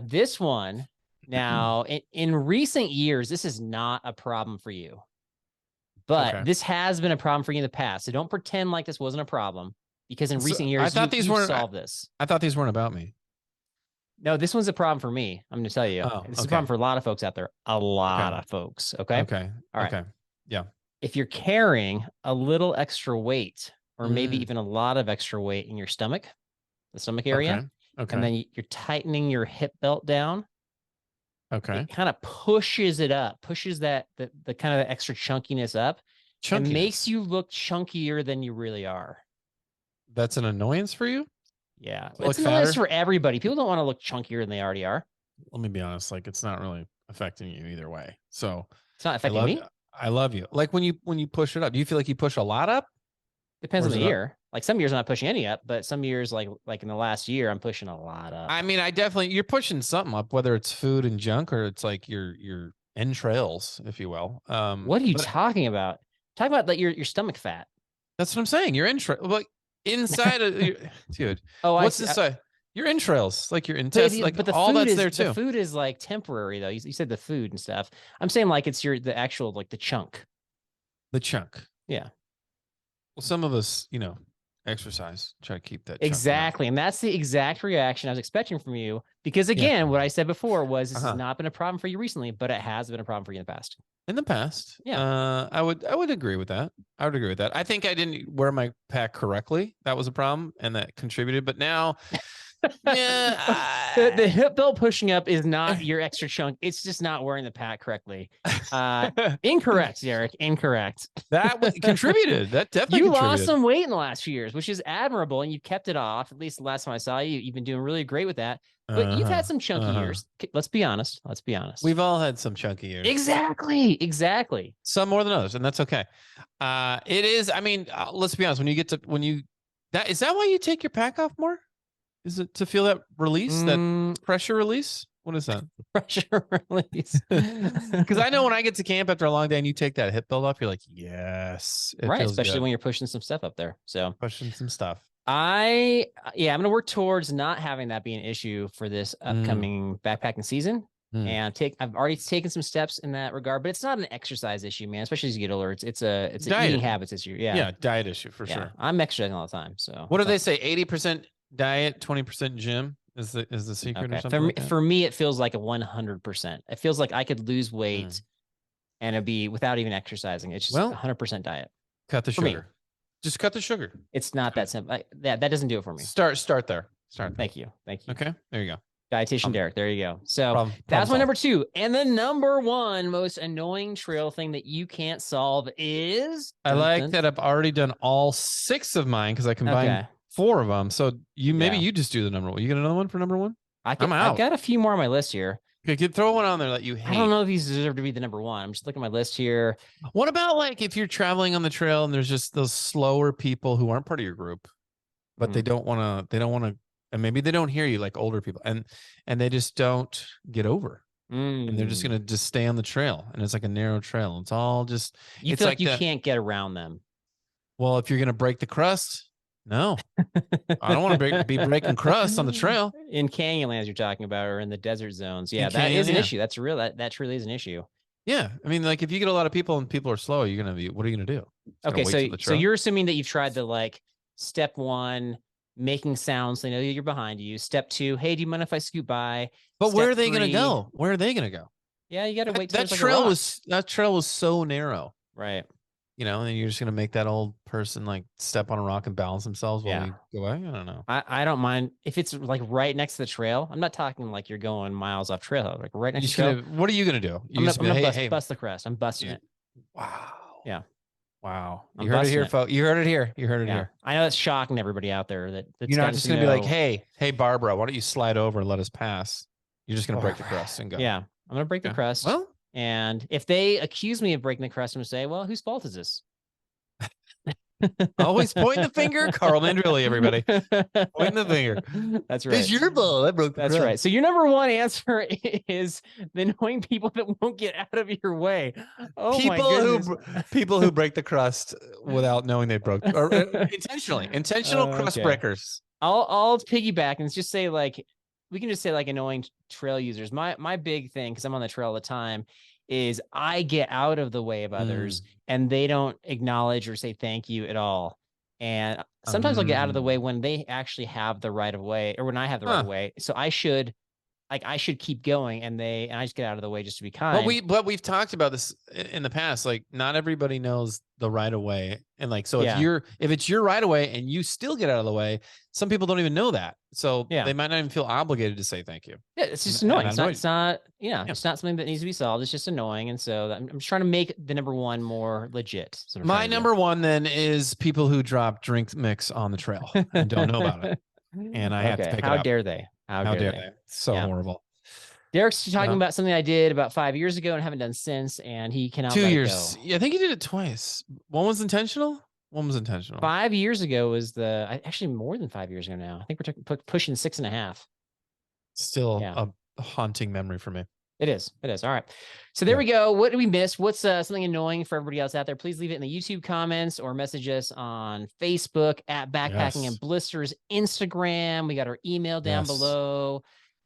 S2: This one now in recent years, this is not a problem for you, but this has been a problem for you in the past. So don't pretend like this wasn't a problem, because in recent years,
S1: I thought these weren't
S2: solved this.
S1: I thought these weren't about me.
S2: No, this one's a problem for me. I'm going to tell you. This is a problem for a lot of folks out there. A lot of folks. Okay.
S1: Okay.
S2: All right.
S1: Okay. Yeah.
S2: If you're carrying a little extra weight, or maybe even a lot of extra weight in your stomach, the stomach area, and then you're tightening your hip belt down, it kind of pushes it up, pushes the kind of extra chunkiness up, and makes you look chunkier than you really are.
S1: That's an annoyance for you?
S2: Yeah. It's an annoyance for everybody. People don't want to look chunkier than they already are.
S1: Let me be honest. Like, it's not really affecting you either way. So
S2: it's not affecting me.
S1: I love you. Like when you push it up, do you feel like you push a lot up?
S2: Depends on the year. Like some years I'm not pushing any up, but some years like in the last year, I'm pushing a lot up.
S1: I mean, you're pushing something up, whether it's food and junk or it's like your entrails, if you will.
S2: What are you talking about? Talking about like your stomach fat.
S1: That's what I'm saying. Your entrails, like inside of your, dude.
S2: Oh,
S1: what's this? Your entrails, like your intestines, like but all that's there too.
S2: The food is like temporary though. You said the food and stuff. I'm saying like it's the actual like the chunk.
S1: The chunk.
S2: Yeah.
S1: Well, some of us, exercise, try to keep that
S2: exactly, and that's the exact reaction I was expecting from you. Because again, what I said before was this has not been a problem for you recently, but it has been a problem for you in the past.
S1: In the past, I would agree with that. I would agree with that. I think I didn't wear my pack correctly. That was a problem, and that contributed. But now.
S2: The hip belt pushing up is not your extra chunk. It's just not wearing the pack correctly. Incorrect, Derek. Incorrect.
S1: That contributed. That definitely
S2: you lost some weight in the last few years, which is admirable, and you kept it off. At least the last time I saw you, you've been doing really great with that. But you've had some chunky years. Let's be honest. We've
S1: all had some chunky years.
S2: Exactly.
S1: Some more than others, and that's okay. It is. I mean, let's be honest. Is that why you take your pack off more? Is it to feel that release, that pressure release? What is that?
S2: Pressure release.
S1: Because I know when I get to camp after a long day and you take that hip build off, you're like, yes, it
S2: Right,
S1: feels
S2: especially
S1: good.
S2: when you're pushing some stuff up there. So
S1: Pushing some stuff.
S2: I'm gonna work towards not having that be an issue for this upcoming backpacking season. And I've already taken some steps in that regard, but it's not an exercise issue, man. Especially as you get older, it's an eating habits issue.
S1: Yeah, diet issue for sure.
S2: I'm exercising all the time. So
S1: what do they say? 80% diet, 20% gym is the secret or something?
S2: For me, it feels like a 100%. It feels like I could lose weight and it'd be without even exercising. It's just 100% diet.
S1: Cut the sugar. Just cut the sugar.
S2: It's not that simple. That doesn't do it for me.
S1: Start there.
S2: Thank you.
S1: Okay, there you go.
S2: Dietitian Derek. There you go. So that's my number 2. And the number 1 most annoying trail thing that you can't solve is.
S1: I like that I've already done all 6 of mine because I combined 4 of them. So you just do the number 1. You got another one for number 1? I'm out.
S2: I've got a few more on my list here.
S1: Okay, throw one on there that you hate.
S2: I don't know if these deserve to be the number 1. I'm just looking at my list here.
S1: What about like if you're traveling on the trail and there's just those slower people who aren't part of your group, but they don't want to, and maybe they don't hear you, like older people, and they just don't get over, and they're just gonna stay on the trail, and it's like a narrow trail. It's all just
S2: you feel like you can't get around them.
S1: Well, if you're gonna break the crust, no, I don't want to be breaking crust on the trail.
S2: In Canyonlands, you're talking about, or in the desert zones, that is an issue. That's real. That truly is an issue.
S1: Yeah, I mean, like if you get a lot of people and people are slow, you're gonna be. What are you gonna do?
S2: Okay, so you're assuming that you've tried the like step 1. Making sounds, they know you're behind you. Step 2, hey, do you mind if I scoot by?
S1: But where are they going to go? Where are they going to go?
S2: Yeah, you got to wait.
S1: That trail was so narrow,
S2: right?
S1: And you're just going to make that old person like step on a rock and balance themselves while we go away. I don't know.
S2: I don't mind if it's like right next to the trail. I'm not talking like you're going miles off trail, like right next to the trail.
S1: What are you going to do?
S2: I'm gonna bust the crest. I'm busting it.
S1: Wow.
S2: Yeah.
S1: Wow. You heard it here, folks. You heard it here. Here.
S2: I know that's shocking everybody out there. That's
S1: you're not just going to be like, hey, Barbara, why don't you slide over and let us pass? You're just going to break the crust and go.
S2: Yeah. I'm going to break the crust.
S1: Well,
S2: and if they accuse me of breaking the crust, I'm going to say, well, whose fault is this?
S1: Always point the finger. Carl Mandrilli, everybody. Point the finger.
S2: That's right.
S1: It's your fault. I broke the crust.
S2: Right. So your number 1 answer is the annoying people that won't get out of your way. Oh,
S1: people who break the crust without knowing they broke, or intentional crust breakers.
S2: I'll piggyback and just say like, we can just say like annoying trail users. My big thing, because I'm on the trail all the time, is I get out of the way of others and they don't acknowledge or say thank you at all. And sometimes I'll get out of the way when they actually have the right of way, or when I have the right of way. So I should keep going, and I just get out of the way just to be kind.
S1: But we've talked about this in the past. Like, not everybody knows the right of way, and like, so if it's your right of way and you still get out of the way, some people don't even know that. So they might not even feel obligated to say thank you.
S2: Yeah, it's just annoying. It's not it's not something that needs to be solved. It's just annoying, and so I'm just trying to make the number 1 more legit.
S1: My number 1 then is people who drop drink mix on the trail and don't know about it, and I have to pick it up.
S2: How dare they? How dare they?
S1: So horrible.
S2: Derek's talking about something I did about 5 years ago and haven't done since, and he cannot
S1: 2
S2: let
S1: years.
S2: it go.
S1: Yeah, I think he did it twice. One was intentional.
S2: 5 years ago was actually more than 5 years ago now. I think we're pushing 6.5.
S1: Still a haunting memory for me.
S2: It is. All right. So there we go. What did we miss? What's something annoying for everybody else out there? Please leave it in the YouTube comments or message us on Facebook at Backpacking and Blisters, Instagram. We got our email down below.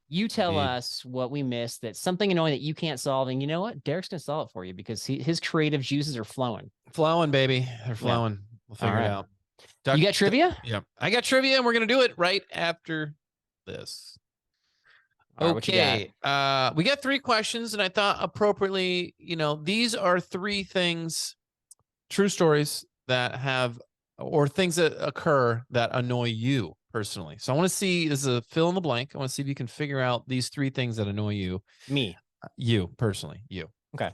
S2: You tell us what we missed, that's something annoying that you can't solve. And you know what? Derek's going to solve it for you because his creative juices are flowing.
S1: Flowing, baby. They're flowing. We'll figure it out.
S2: You got trivia?
S1: Yeah. I got trivia, and we're going to do it right after this. Okay. We got 3 questions, and I thought appropriately, these are 3 things, true stories that have, or things that occur that annoy you personally. So I want to see, this is a fill in the blank. I want to see if you can figure out these 3 things that annoy you.
S2: Me.
S1: You personally. You.
S2: Okay.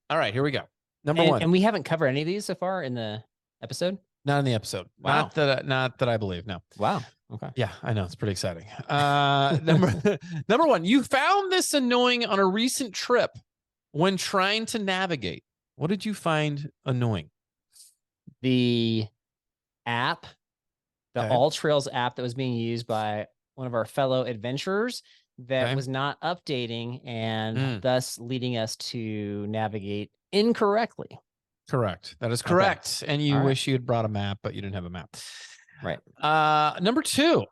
S1: All right, here we go. Number 1.
S2: And we haven't covered any of these so far in the episode?
S1: Not in the episode.
S2: Wow.
S1: Not that I believe. No.
S2: Wow. Okay.
S1: Yeah, I know. It's pretty exciting. Number 1, you found this annoying on a recent trip when trying to navigate. What did you find annoying?
S2: The app, the All Trails app that was being used by one of our fellow adventurers. that was not updating and thus leading us to navigate incorrectly.
S1: Correct. That is correct. Okay. And you wish you had brought a map, but you didn't have a map.
S2: Right.
S1: Number 2.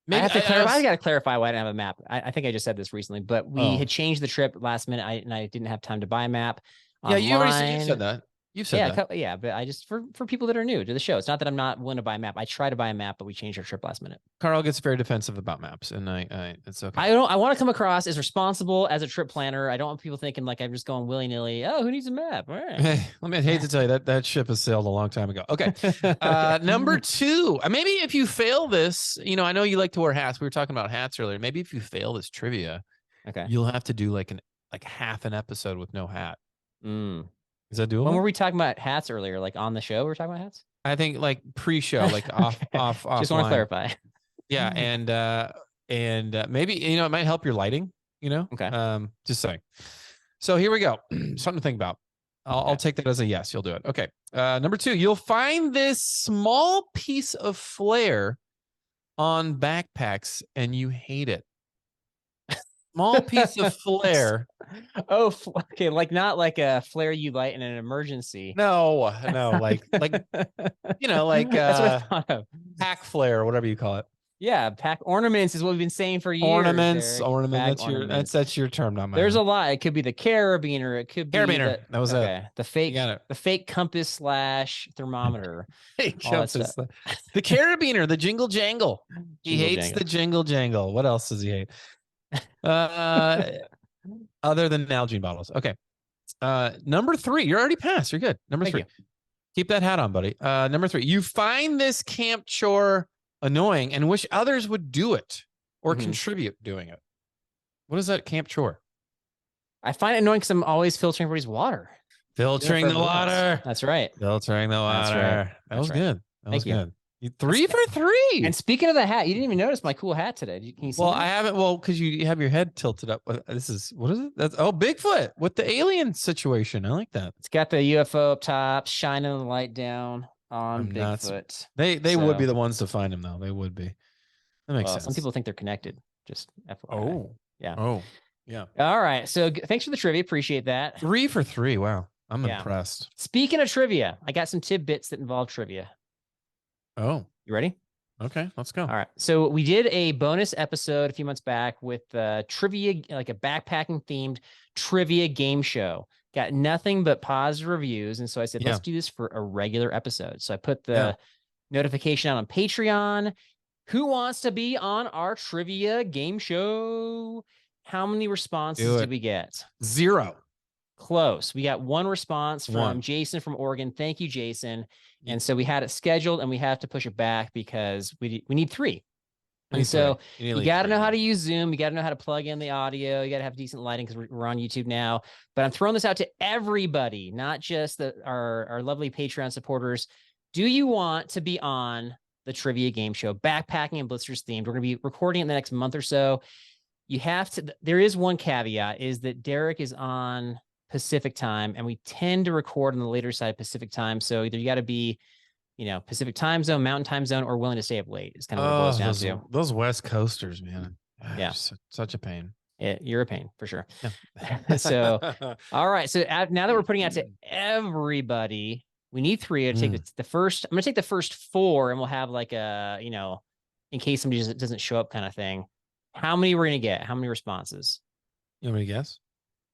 S2: Maybe I have to clarify. I got to clarify why I didn't have a map. I think I just said this recently, but we had changed the trip last minute. I didn't have time to buy a map.
S1: Yeah, you said that. You've said that.
S2: Yeah, but I just for people that are new to the show, it's not that I'm not willing to buy a map. I try to buy a map, but we changed our trip last minute.
S1: Carl gets very defensive about maps, and it's okay.
S2: I want to come across as responsible as a trip planner. I don't want people thinking like I'm just going willy nilly. Oh, who needs a map? All right.
S1: Hey, I hate to tell you that ship has sailed a long time ago. Okay, number 2. Maybe if you fail this, I know you like to wear hats. We were talking about hats earlier. Maybe if you fail this trivia, you'll have to do like half an episode with no hat. Is that doable?
S2: When were we talking about hats earlier? Like on the show, we were talking about hats?
S1: I think like pre-show, like off.
S2: Just want to clarify.
S1: Yeah, and maybe it might help your lighting.
S2: Okay.
S1: Just saying. So here we go. Something to think about. I'll take that as a yes. You'll do it. Okay. Number 2, you'll find this small piece of flare on backpacks, and you hate it. Small piece of flare.
S2: Oh, okay. Like not like a flare you light in an emergency.
S1: No, like like that's what I thought of. Pack flare or whatever you call it.
S2: Yeah, pack ornaments is what we've been saying for years.
S1: Ornaments. That's your term, not mine.
S2: There's a lot. It could be the carabiner. It could be
S1: carabiner. That was it.
S2: The fake compass / thermometer.
S1: The carabiner, the jingle jangle. He hates the jingle jangle. What else does he hate? Other than Nalgene bottles. Okay. Number 3. You're already passed. You're good. Number 3. Keep that hat on, buddy. Number 3. You find this camp chore annoying and wish others would do it or contribute doing it. What is that camp chore?
S2: I find it annoying because I'm always filtering everybody's water.
S1: Filtering the water.
S2: That's right.
S1: Filtering the water. That's right. That was good. That was good. 3 for 3.
S2: And speaking of the hat, you didn't even notice my cool hat today. Can you see
S1: I haven't. Well, because you have your head tilted up. What is it? That's Bigfoot with the alien situation. I like that.
S2: It's got the UFO up top, shining the light down on Bigfoot.
S1: They would be the ones to find him, though. They would be. That makes sense.
S2: Some people think they're connected. Just FYI.
S1: Oh,
S2: yeah.
S1: Oh, yeah.
S2: All right. So thanks for the trivia. Appreciate that.
S1: 3 for 3. Wow, I'm impressed.
S2: Speaking of trivia, I got some tidbits that involve trivia.
S1: Oh,
S2: you ready?
S1: Okay, let's go.
S2: All right. So we did a bonus episode a few months back with trivia, like a backpacking themed trivia game show. Got nothing but positive reviews. And so I said, let's do this for a regular episode. So I put the notification out on Patreon. Who wants to be on our trivia game show? How many responses did we get?
S1: 0.
S2: Close. We got 1 response from Jason from Oregon. Thank you, Jason. And so we had it scheduled and we have to push it back because we need 3. And so you got to know how to use Zoom. You got to know how to plug in the audio. You got to have decent lighting because we're on YouTube now. But I'm throwing this out to everybody, not just our lovely Patreon supporters. Do you want to be on the trivia game show, backpacking and blisters themed? We're going to be recording it in the next month or so. You have to. There is one caveat: is that Derek is on Pacific time, and we tend to record on the later side of Pacific time. So either you got to be, Pacific time zone, Mountain time zone, or willing to stay up late. Is kind of what it boils down to.
S1: Those West Coasters, man.
S2: Yeah,
S1: such a pain.
S2: You're a pain for sure. Yeah. So, all right. So now that we're putting out to everybody, we need 3 to take the first. I'm going to take the first 4, and we'll have like a, in case somebody doesn't show up kind of thing. How many we're going to get? How many responses?
S1: You want me to guess?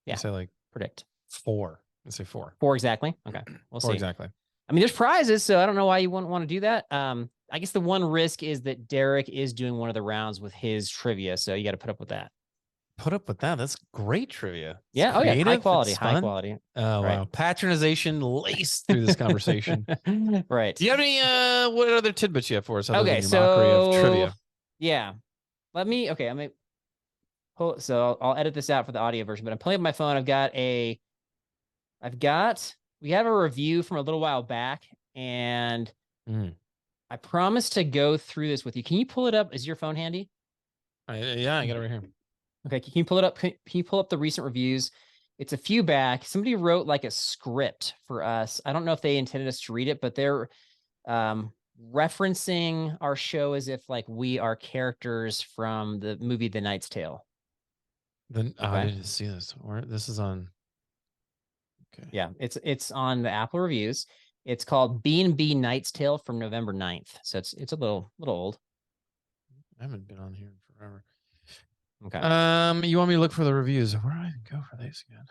S2: Yeah.
S1: Say like
S2: predict
S1: 4. Let's say 4.
S2: 4 exactly. Okay. We'll
S1: 4
S2: see.
S1: Exactly.
S2: I mean, there's prizes, so I don't know why you wouldn't want to do that. I guess the one risk is that Derek is doing one of the rounds with his trivia, so you got to put up with that.
S1: Put up with that. That's great trivia. It's
S2: yeah.
S1: creative.
S2: Oh yeah. High quality. High quality.
S1: Oh right. Wow. Patronization laced through this conversation.
S2: Right.
S1: Do you have any what other tidbits you have for us?
S2: Okay.
S1: So mockery of trivia.
S2: Yeah. Okay. So I'll edit this out for the audio version, but I'm playing with my phone. We have a review from a little while back, and I promised to go through this with you. Can you pull it up? Is your phone handy?
S1: Yeah, I got it right here.
S2: Okay, can you pull it up? Can you pull up the recent reviews? It's a few back. Somebody wrote like a script for us. I don't know if they intended us to read it, but they're referencing our show as if like we are characters from the movie The Knight's Tale.
S1: Then I didn't see this. Where this is on. Okay.
S2: Yeah, it's on the Apple reviews. It's called B&B Knight's Tale from November 9th. So it's a little old.
S1: I haven't been on here in forever.
S2: Okay.
S1: You want me to look for the reviews? Where do I go for these again?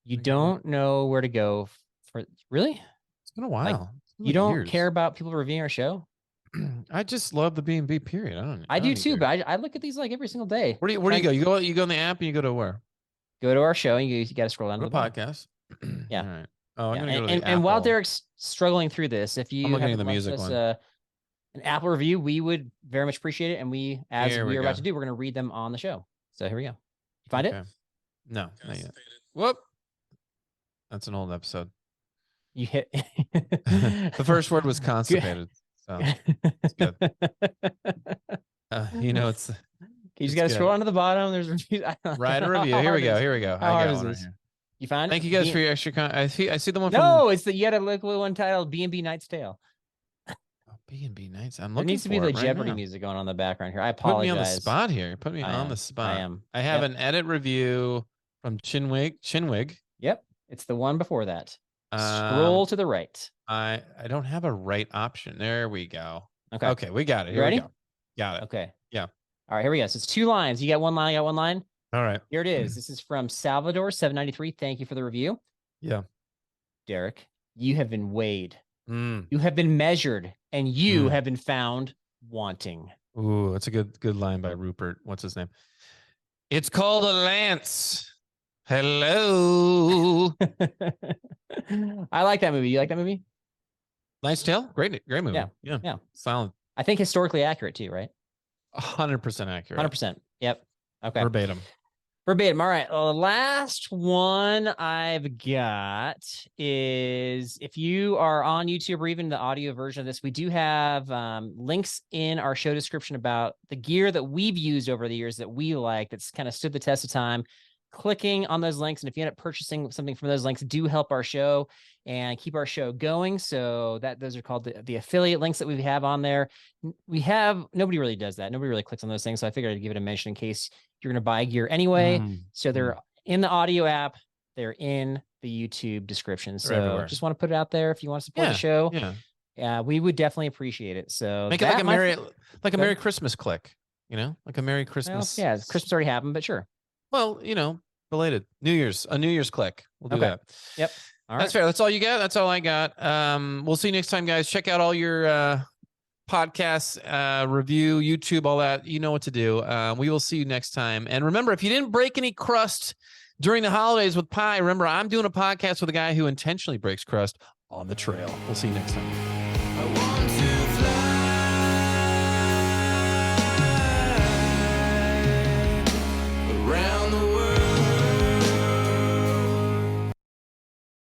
S2: You don't know where to go for really?
S1: It's been a while.
S2: Like, you don't care about people reviewing our show?
S1: I just love the B&B period.
S2: I do too, but I look at these like every single day.
S1: Where do you go? You go in the app and you go to where?
S2: Go to our show and you got to scroll down to the
S1: podcast.
S2: Yeah.
S1: All right. Oh, I'm
S2: yeah.
S1: gonna go to the Apple.
S2: And while Derek's struggling through this, if you
S1: have the music
S2: us,
S1: one.
S2: An Apple review, we would very much appreciate it. And we are about to do, we're going to read them on the show. So here we go. You find it?
S1: No, not yet. Whoop. That's an old episode.
S2: You hit.
S1: The first word was constipated. So it's good. It's.
S2: You just got to scroll down to the bottom. There's
S1: write a review. Here we go. I got one right here.
S2: You found it?
S1: Thank you guys for your extra. I see the one.
S2: It's the you had a little one titled B&B Knight's Tale.
S1: B&B Nights.
S2: There needs to be the Jeopardy music going on in the background here. I apologize.
S1: Put me on the spot here. Put me on the spot. I have an edit review from Chinwig.
S2: Yep. It's the one before that. Scroll to the right.
S1: I don't have a right option. There we go.
S2: Okay.
S1: We got it.
S2: Here we
S1: go. Got it.
S2: Okay.
S1: Yeah.
S2: All right, here we go. So it's 2 lines. You got one line, I got one line.
S1: All right.
S2: Here it is. This is from Salvador 793. Thank you for the review.
S1: Yeah.
S2: Derek, you have been weighed.
S1: You
S2: have been measured, and you have been found wanting.
S1: Ooh, that's a good line by Rupert. What's his name? It's called a lance. Hello.
S2: I like that movie. You like that movie?
S1: Knight's Tale? Great movie.
S2: Yeah.
S1: Solid.
S2: I think historically accurate too, right?
S1: 100% accurate.
S2: 100%. Yep. Okay.
S1: Verbatim.
S2: All right. Well, the last one I've got is if you are on YouTube or even the audio version of this, we do have links in our show description about the gear that we've used over the years that we like, that's kind of stood the test of time. Clicking on those links, and if you end up purchasing something from those links, do help our show and keep our show going. So those are called the affiliate links that we have on there. Nobody really does that. Nobody really clicks on those things. So I figured I'd give it a mention in case you're going to buy gear anyway. So they're in the audio app. They're in the YouTube description. So just want to put it out there. If you want to support the show, we would definitely appreciate it. So
S1: make it like a Merry Christmas click, like a Merry Christmas.
S2: Well, Christmas already happened, but sure.
S1: Well, belated a New Year's click. We'll do that.
S2: Yep.
S1: All right. That's fair. That's all you got. That's all I got. We'll see you next time, guys. Check out all your podcasts, review, YouTube, all that. You know what to do. We will see you next time. And remember, if you didn't break any crust during the holidays with pie, remember, I'm doing a podcast with a guy who intentionally breaks crust on the trail. We'll see you next time.